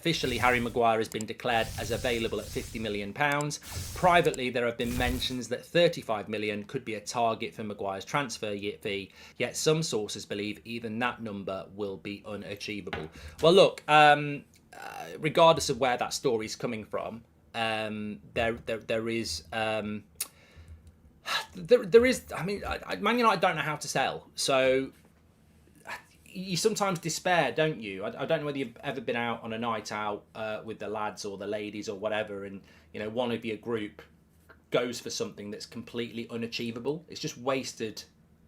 Officially, Harry Maguire has been declared as available at £50 million. Privately, there have been mentions that £35 million could be a target for Maguire's transfer fee, yet some sources believe even that number will be unachievable. Well, look, regardless of where that story is coming from, there is. There is. I mean, Man United don't know how to sell, so you sometimes despair, don't you? I don't know whether you've ever been out on a night out with the lads or the ladies or whatever, and one of your group goes for something that's completely unachievable. It's just wasted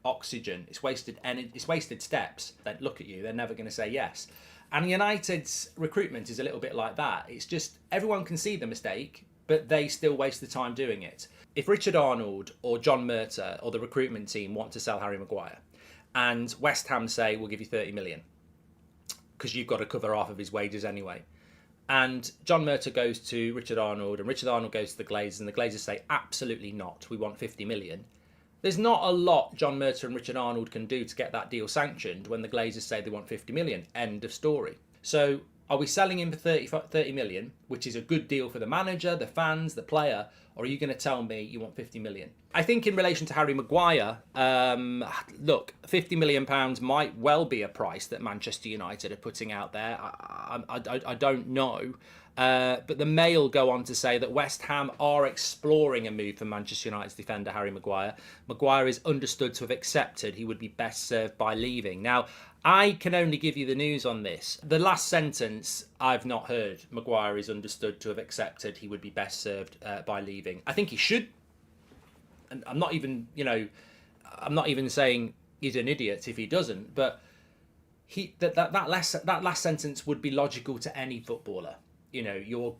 oxygen. It's wasted energy. It's wasted steps. They look at you. They're never going to say yes. And United's recruitment is a little bit like that. It's just everyone can see the mistake, but they still waste the time doing it. If Richard Arnold or John Murtagh or the recruitment team want to sell Harry Maguire, and West Ham say, we'll give you 30 million, because you've got to cover half of his wages anyway, and John Murtagh goes to Richard Arnold, and Richard Arnold goes to the Glazers, and the Glazers say, absolutely not, we want 50 million. There's not a lot John Murtagh and Richard Arnold can do to get that deal sanctioned when the Glazers say they want 50 million. End of story. So are we selling him for 30 million, which is a good deal for the manager, the fans, the player, or are you going to tell me you want 50 million? I think in relation to Harry Maguire, look, £50 million might well be a price that Manchester United are putting out there. I don't know. But the Mail go on to say that West Ham are exploring a move for Manchester United's defender Harry Maguire. Maguire is understood to have accepted he would be best served by leaving. Now, I can only give you the news on this. The last sentence I've not heard. Maguire is understood to have accepted he would be best served by leaving. I think he should. And I'm not even saying he's an idiot if he doesn't. But that last sentence would be logical to any footballer. You're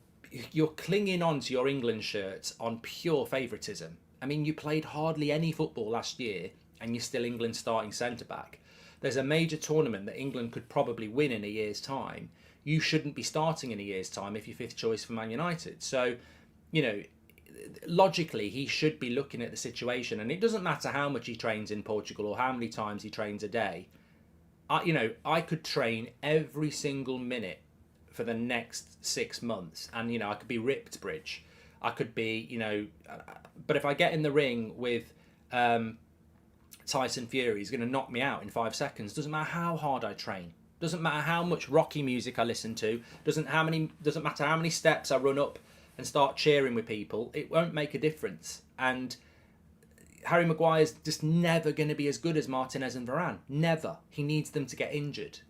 clinging on to your England shirt on pure favouritism. I mean, you played hardly any football last year, and you're still England's starting centre back. There's a major tournament that England could probably win in a year's time. You shouldn't be starting in a year's time if you're fifth choice for Man United. So, logically, he should be looking at the situation. And it doesn't matter how much he trains in Portugal or how many times he trains a day. I could train every single minute for the next 6 months. And, I could be ripped, Bridge. I could be, but if I get in the ring with Tyson Fury, he's going to knock me out in 5 seconds. Doesn't matter how hard I train. Doesn't matter how much Rocky music I listen to. Doesn't matter how many steps I run up and start cheering with people. It won't make a difference. And Harry Maguire's just never going to be as good as Martinez and Varane. Never. He needs them to get injured.